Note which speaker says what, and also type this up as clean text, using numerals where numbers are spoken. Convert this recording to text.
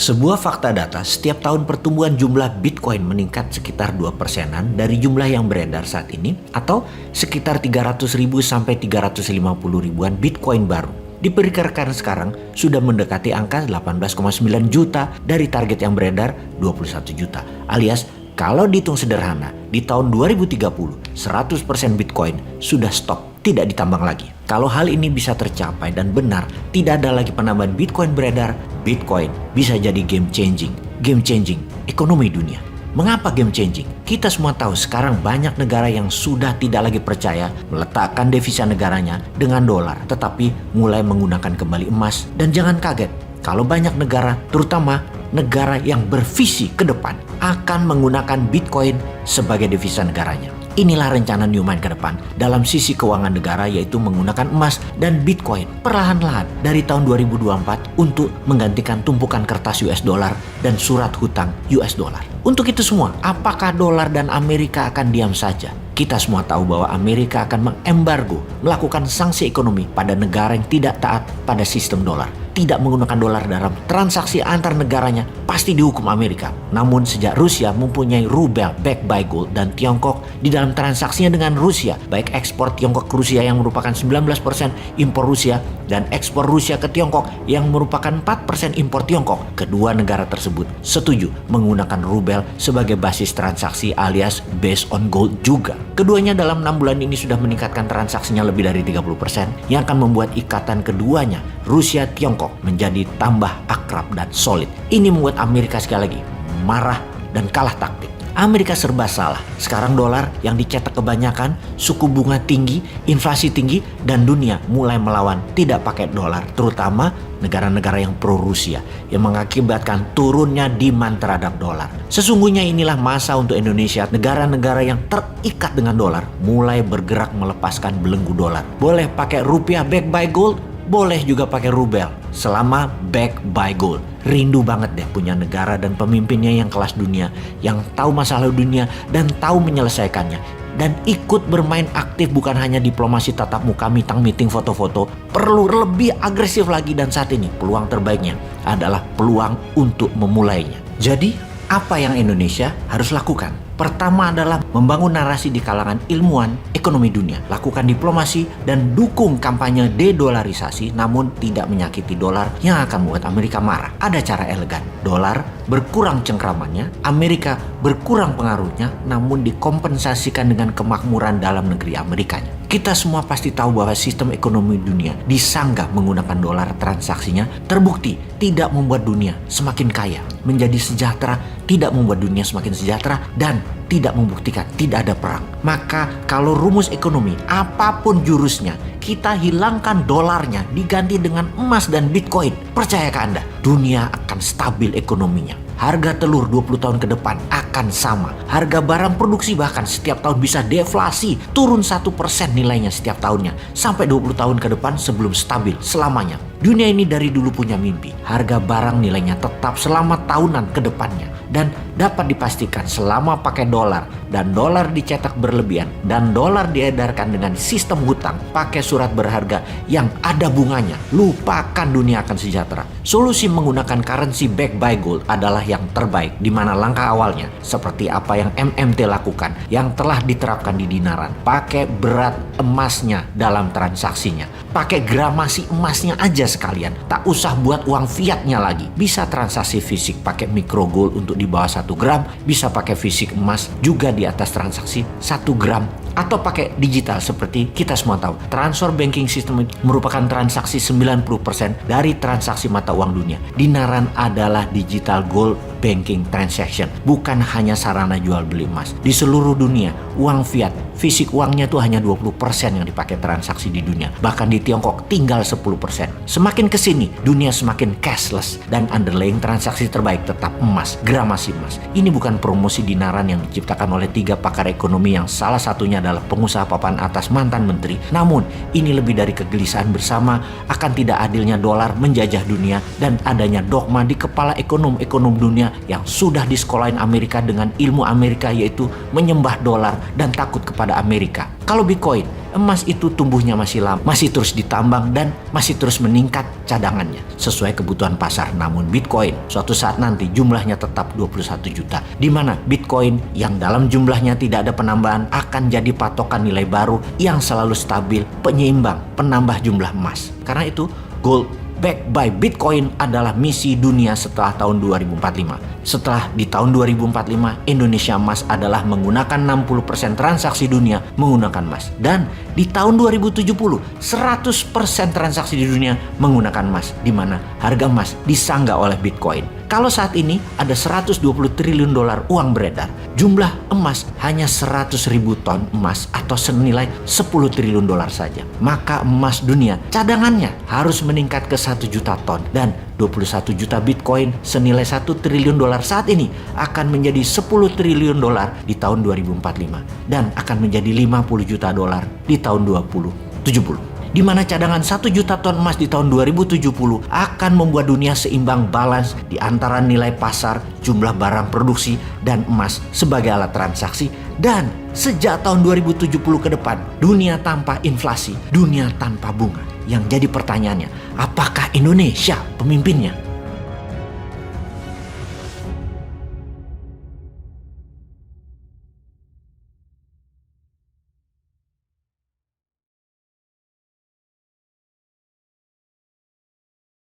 Speaker 1: Sebuah fakta data, setiap tahun pertumbuhan jumlah Bitcoin meningkat sekitar 2%-an dari jumlah yang beredar saat ini, atau sekitar 300.000 sampai 350 ribuan Bitcoin baru. Diperkirakan sekarang sudah mendekati angka 18,9 juta dari target yang beredar 21 juta. Alias kalau dihitung sederhana, di tahun 2030, 100% Bitcoin sudah stop, tidak ditambang lagi. Kalau hal ini bisa tercapai dan benar, tidak ada lagi penambahan Bitcoin beredar, Bitcoin bisa jadi game changing ekonomi dunia. Mengapa game changing? Kita semua tahu sekarang banyak negara yang sudah tidak lagi percaya meletakkan devisa negaranya dengan dolar, tetapi mulai menggunakan kembali emas. Dan jangan kaget, kalau banyak negara, terutama negara yang bervisi ke depan, akan menggunakan Bitcoin sebagai devisa negaranya. Inilah rencana Newmind ke depan dalam sisi keuangan negara, yaitu menggunakan emas dan Bitcoin perlahan-lahan dari tahun 2024 untuk menggantikan tumpukan kertas US dollar dan surat hutang US dollar. Untuk itu semua, apakah dolar dan Amerika akan diam saja? Kita semua tahu bahwa Amerika akan mengembargo, melakukan sanksi ekonomi pada negara yang tidak taat pada sistem dolar. Tidak menggunakan dolar dalam transaksi antar negaranya pasti dihukum Amerika. Namun sejak Rusia mempunyai rubel backed by gold dan Tiongkok di dalam transaksinya dengan Rusia, baik ekspor Tiongkok ke Rusia yang merupakan 19% impor Rusia dan ekspor Rusia ke Tiongkok yang merupakan 4% impor Tiongkok, kedua negara tersebut setuju menggunakan rubel sebagai basis transaksi alias based on gold juga. Keduanya dalam 6 bulan ini sudah meningkatkan transaksinya lebih dari 30% yang akan membuat ikatan keduanya Rusia Tiongkok menjadi tambah akrab dan solid. Ini membuat Amerika sekali lagi marah dan kalah taktik. Amerika serba salah. Sekarang dolar yang dicetak kebanyakan, suku bunga tinggi, inflasi tinggi, dan dunia mulai melawan tidak pakai dolar, terutama negara-negara yang pro Rusia yang mengakibatkan turunnya demand terhadap dolar. Sesungguhnya inilah masa untuk Indonesia, negara-negara yang terikat dengan dolar mulai bergerak melepaskan belenggu dolar. Boleh pakai rupiah backed by gold, boleh juga pakai rubel selama backed by gold. Rindu banget deh punya negara dan pemimpinnya yang kelas dunia, yang tahu masalah dunia dan tahu menyelesaikannya, dan ikut bermain aktif, bukan hanya diplomasi tatap muka, meeting foto-foto. Perlu lebih agresif lagi, dan saat ini peluang terbaiknya adalah peluang untuk memulainya. Jadi apa yang Indonesia harus lakukan? Pertama adalah membangun narasi di kalangan ilmuwan ekonomi dunia. Lakukan diplomasi dan dukung kampanye dedolarisasi, namun tidak menyakiti dolar yang akan membuat Amerika marah. Ada cara elegan. Dolar berkurang cengkramannya, Amerika berkurang pengaruhnya, namun dikompensasikan dengan kemakmuran dalam negeri Amerikanya. Kita semua pasti tahu bahwa sistem ekonomi dunia disanggah menggunakan dolar transaksinya, terbukti tidak membuat dunia semakin kaya, menjadi sejahtera, tidak membuat dunia semakin sejahtera, dan tidak membuktikan tidak ada perang. Maka kalau rumus ekonomi apapun jurusnya, kita hilangkan dolarnya diganti dengan emas dan Bitcoin, percayakah Anda, dunia akan stabil ekonominya. Harga telur 20 tahun ke depan akan sama. Harga barang produksi bahkan setiap tahun bisa deflasi, turun 1% nilainya setiap tahunnya, sampai 20 tahun ke depan sebelum stabil selamanya. Dunia ini dari dulu punya mimpi. Harga barang nilainya tetap selama tahunan ke depannya. Dan dapat dipastikan selama pakai dolar dan dolar dicetak berlebihan dan dolar diedarkan dengan sistem hutang pakai surat berharga yang ada bunganya, lupakan dunia akan sejahtera. Solusi menggunakan currency backed by gold adalah yang terbaik, di mana langkah awalnya seperti apa yang MMT lakukan yang telah diterapkan di dinaran. Pakai berat emasnya dalam transaksinya, pakai gramasi emasnya aja sekalian, tak usah buat uang fiatnya lagi. Bisa transaksi fisik pakai micro gold untuk di bawah 1 gram, bisa pakai fisik emas juga di atas transaksi 1 gram, atau pakai digital seperti kita semua tahu. Transfer banking system merupakan transaksi 90% dari transaksi mata uang dunia. Dinaran adalah digital gold banking transaction, bukan hanya sarana jual beli emas. Di seluruh dunia, uang fiat, fisik uangnya tuh hanya 20% yang dipakai transaksi di dunia. Bahkan di Tiongkok tinggal 10%. Semakin kesini, dunia semakin cashless, dan underlying transaksi terbaik tetap emas, gramasi emas. Ini bukan promosi dinaran yang diciptakan oleh 3 pakar ekonomi yang salah satunya adalah pengusaha papan atas mantan menteri. Namun, ini lebih dari kegelisahan bersama akan tidak adilnya dolar menjajah dunia dan adanya dogma di kepala ekonom-ekonom dunia yang sudah disekolahin Amerika dengan ilmu Amerika, yaitu menyembah dolar dan takut kepada Amerika. Kalau Bitcoin emas itu tumbuhnya masih lama, masih terus ditambang dan masih terus meningkat cadangannya sesuai kebutuhan pasar. Namun Bitcoin suatu saat nanti jumlahnya tetap 21 juta, di mana Bitcoin yang dalam jumlahnya tidak ada penambahan akan jadi patokan nilai baru yang selalu stabil, penyeimbang, penambah jumlah emas. Karena itu gold backed by Bitcoin adalah misi dunia setelah tahun 2045. Setelah di tahun 2045, Indonesia Emas adalah menggunakan 60% transaksi dunia menggunakan emas. Dan di tahun 2070, 100% transaksi di dunia menggunakan emas, di mana harga emas disanggah oleh Bitcoin. Kalau saat ini ada 120 triliun dolar uang beredar, jumlah emas hanya 100 ribu ton emas atau senilai 10 triliun dolar saja. Maka emas dunia cadangannya harus meningkat ke 1 juta ton, dan 21 juta Bitcoin senilai 1 triliun dolar saat ini akan menjadi 10 triliun dolar di tahun 2045 dan akan menjadi 50 juta dolar di tahun 2070. Di mana cadangan 1 juta ton emas di tahun 2070 akan membuat dunia seimbang, balance di antara nilai pasar, jumlah barang produksi, dan emas sebagai alat transaksi. Dan sejak tahun 2070 ke depan, dunia tanpa inflasi, dunia tanpa bunga. Yang jadi pertanyaannya, apakah Indonesia pemimpinnya?